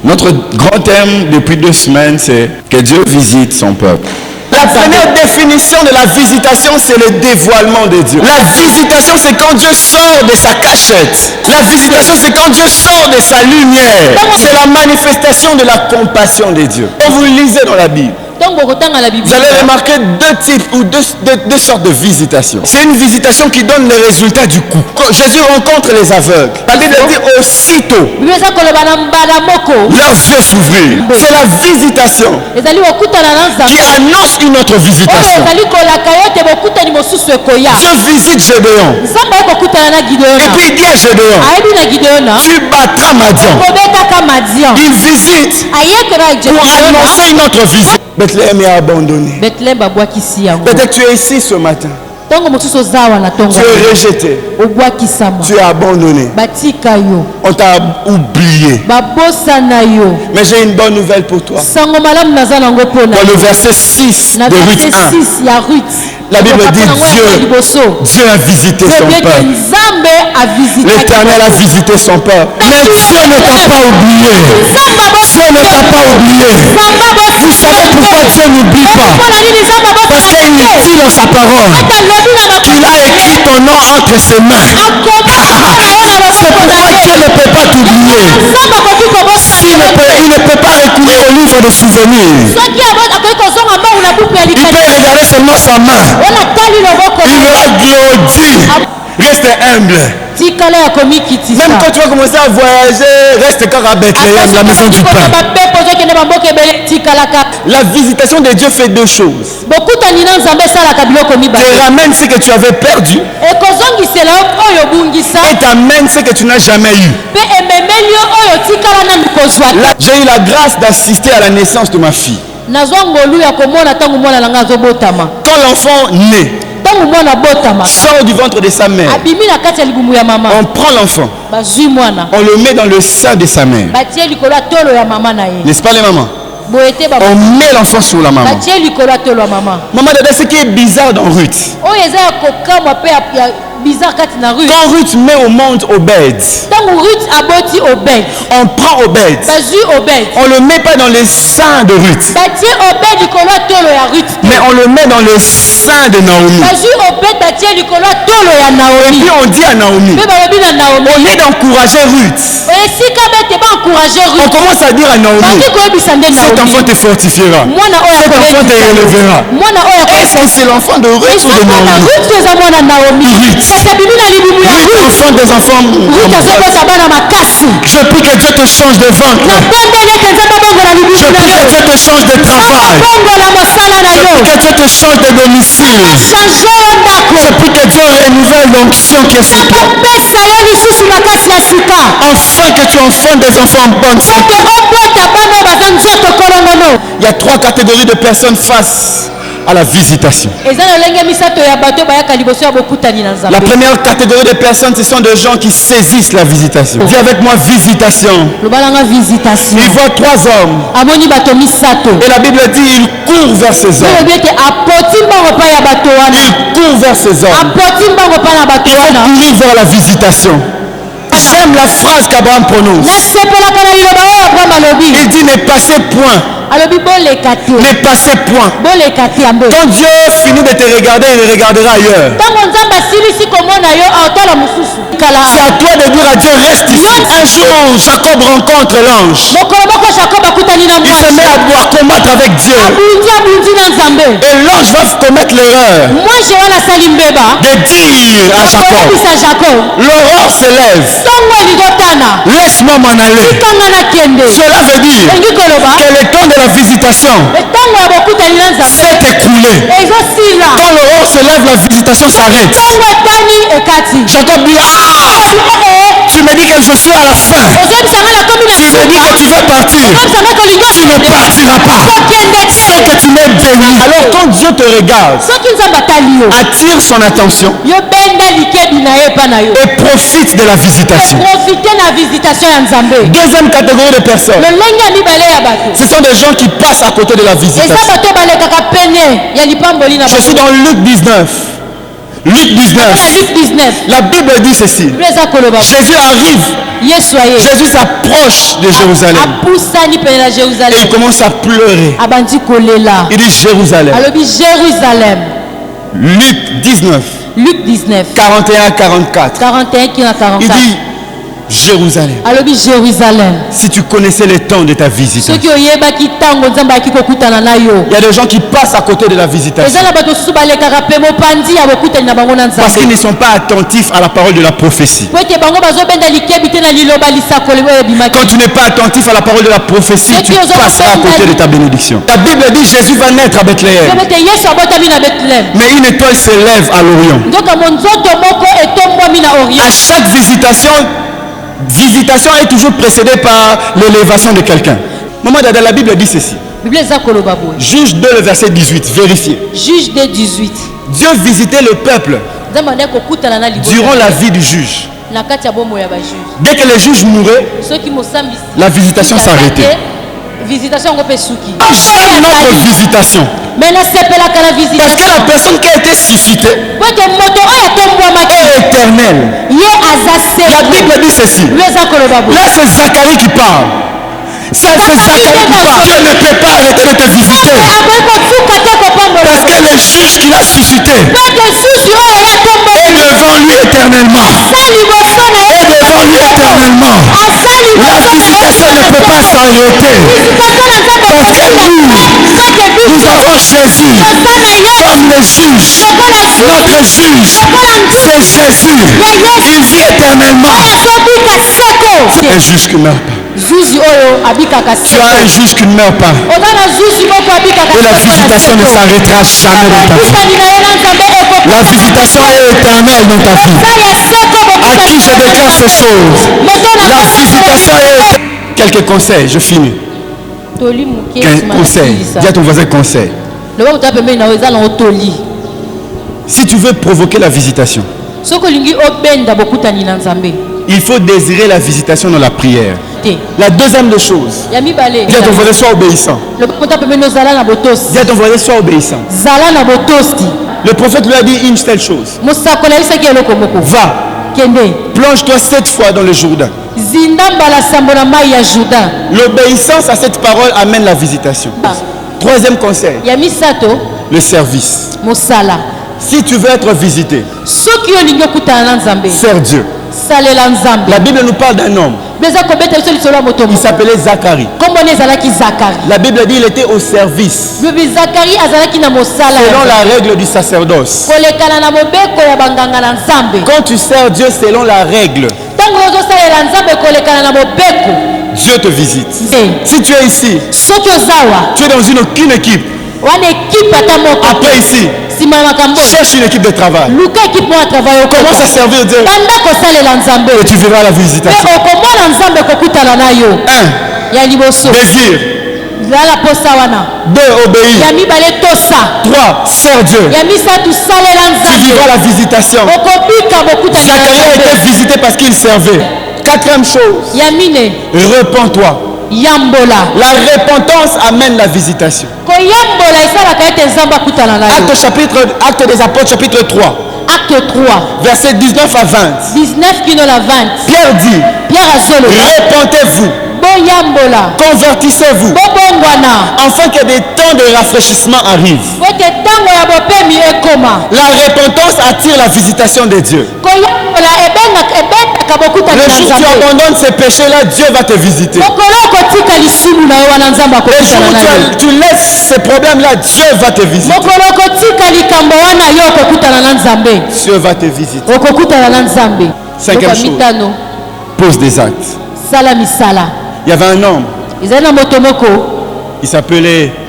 Notre grand thème depuis 2 semaines, c'est que Dieu visite son peuple. La première définition de la visitation, c'est le dévoilement de Dieu. La visitation, c'est quand Dieu sort de sa cachette. La visitation, c'est quand Dieu sort de sa lumière. C'est la manifestation de la compassion de Dieu. Quand vous lisez dans la Bible, vous allez remarquer 2 types ou deux sortes de visitations. C'est une visitation qui donne les résultats du coup. Quand Jésus rencontre les aveugles, la Bible dit aussitôt leurs yeux s'ouvrirent. C'est la visitation qui annonce une autre visitation. Dieu visite Gédéon. Et puis il dit à Gédéon, tu battras Madian. Il visite pour annoncer une autre visite. Bethléem est abandonné. Peut-être tu es ici ce matin. Tu es rejeté. Tu es abandonné. On t'a oublié. Mais j'ai une bonne nouvelle pour toi. Dans le verset 6 de Ruth 1, la Bible dit Dieu a visité son peuple. L'Éternel a visité son peuple. Mais Dieu ne t'a pas oublié. Dieu ne t'a pas oublié. Vous savez pourquoi Dieu n'oublie pas? Parce qu'il dit dans sa parole qu'il a écrit ton nom entre ses mains. C'est pourquoi Dieu ne peut pas t'oublier. Il ne peut pas reculer au livre de souvenirs. Il peut regarder seulement sa main. Il va glorifier. Reste humble. Même quand tu vas commencer à voyager, reste quand à Bethléem, la maison du pain. La visitation de Dieu fait 2 choses. Tu ramènes ce que tu avais perdu et t'amènes ce que tu n'as jamais eu. J'ai eu la grâce d'assister à la naissance de ma fille. Quand l'enfant naît, sort du ventre de sa mère, on prend l'enfant, on le met dans le sein de sa mère. N'est-ce pas les mamans? On met l'enfant sur la maman. Maman, ce qui est bizarre dans Ruth, quand Ruth met au monde Obed, on prend Obed, on le met pas dans les seins de Ruth, mais on le met dans les seins de Naomi. Et puis on dit à Naomi, au lieu d'encourager Ruth, on commence à dire à Naomi, cet enfant te fortifiera, cet enfant te élèvera. Est-ce que c'est l'enfant de Ruth ou de Naomi? L'enfant des enfants. Je prie que Dieu te change de ventre. Je prie que Dieu te change de travail. Je prie que Dieu te change de domicile. Je prie que Dieu renouvelle l'onction qui est sur toi. Enfin que tu enfantes des enfants en bonne santé. Il y a 3 catégories de personnes face à la visitation. La première catégorie de personnes, ce sont des gens qui saisissent la visitation. Dis avec moi, visitation. Il voit 3 hommes. Et la Bible dit, il court vers ces hommes. Il court vers ces hommes. Il court vers la visitation. J'aime la phrase qu'Abraham prononce. Il dit ne passez point. Ne passez point. Quand Dieu finit de te regarder, il regardera ailleurs. C'est à toi de dire à Dieu, reste ici. Un jour, Jacob rencontre l'ange. Il se met à combattre avec Dieu. Et l'ange va commettre l'erreur de dire à Jacob, l'aurore se lève. Laisse-moi m'en aller. Cela veut dire que le temps de la visitation s'est écoulé. Quand l'aurore se lève, la visitation s'arrête. Jacob dit, tu me dis que je suis à la fin. Tu me dis que tu vas partir. Tu ne partiras pas. C'est que tu m'es béni. Alors quand Dieu te regarde, attire son attention et profite de la visitation. Deuxième catégorie de personnes, ce sont des gens qui passent à côté de la visitation. Je suis dans Luc 19. Luc Luc 19. La Bible dit ceci. Jésus arrive. Jésus s'approche de Jérusalem. Et il commence à pleurer. Il dit Jérusalem. Luc 19. 41 à 44. Il dit Jérusalem. Si tu connaissais les temps de ta visitation. Il y a des gens qui passent à côté de la visitation. Parce qu'ils ne sont pas attentifs à la parole de la prophétie. Quand tu n'es pas attentif à la parole de la prophétie, tu passeras à côté de ta bénédiction. La Bible dit Jésus va naître à Bethléem. Mais une étoile se lève à l'Orient. À chaque visitation est toujours précédée par l'élévation de quelqu'un. Maman Dada, la Bible dit ceci. Juge 2, le verset 18. Vérifiez. Juge 2, 18. Dieu visitait le peuple durant la vie du juge. Dès que le juge mourait, la visitation s'arrêtait. J'aime notre visitation. Parce que la personne qui a été suscitée est éternelle. La Bible dit ceci. Là, c'est Zacharie qui parle. Dieu ne peut pas arrêter de te visiter. Parce que le juge qu'il a suscité est devant lui éternellement. La visitation ne peut pas s'arrêter. Parce que nous avons Jésus comme le juge. Notre juge, c'est Jésus. Il vit éternellement. C'est un juge qui ne meurt pas. Tu as un juge qui ne meurt pas. Et la visitation ne s'arrêtera jamais dans ta vie. La visitation est éternelle dans ta vie. À qui je déclare ces choses. La visitation est... Quelques conseils, je finis. Conseil. Dis à ton voisin conseil. Si tu veux provoquer la visitation, il faut désirer la visitation dans la prière. La deuxième des choses, dis à ton voisin, sois obéissant. Dis à ton voisin, sois obéissant. Le prophète lui a dit une telle chose. Va, plonge-toi 7 fois dans le Jourdain. L'obéissance à cette parole amène la visitation. Troisième conseil, le service. Si tu veux être visité, sers Dieu. La Bible nous parle d'un homme. Il s'appelait Zacharie. La Bible dit qu'il était au service selon la règle du sacerdoce. Quand tu sers Dieu selon la règle, Dieu te visite. Si tu es ici, tu es dans aucune équipe. Après ici, cherche une équipe de travail. Commence à servir Dieu. Et tu verras la visitation. 1. Désir. 2. Obéir. 3. Sers Dieu. Tu vivras la visitation. Zacharie a été visité parce qu'il servait. 4e chose. Repens-toi. La repentance amène la visitation. Acte des Apôtres chapitre 3. Verset 19 à 20. Pierre dit, repentez-vous. Convertissez-vous afin que des temps de rafraîchissement arrivent. La repentance attire la visitation de Dieu. Le jour où tu abandonnes ces péchés-là, Dieu va te visiter. Le jour où tu laisses ces problèmes-là, Dieu va te visiter. Dieu va te visiter. 5e chose, pose des actes. Il y avait un homme.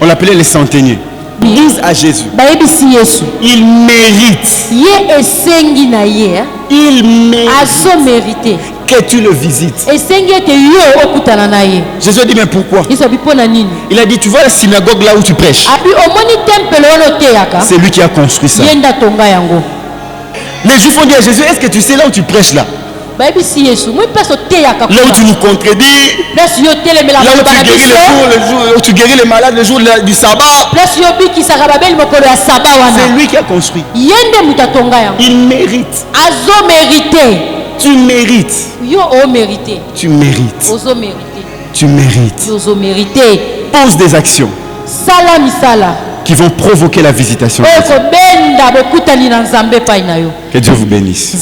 On l'appelait les centeniers. Disent à Jésus, il mérite que tu le visites. Jésus a dit, mais pourquoi? Il a dit, tu vois la synagogue là où tu prêches, c'est lui qui a construit ça. Les Juifs ont dit à Jésus, est-ce que tu sais là où tu prêches là? Là où tu nous contredis, là où tu guéris les malades le jour du sabbat, c'est lui qui a construit. Il mérite. Tu mérites. Tu mérites. Tu mérites. Pose des actions qui vont provoquer la visitation. Que Dieu vous bénisse.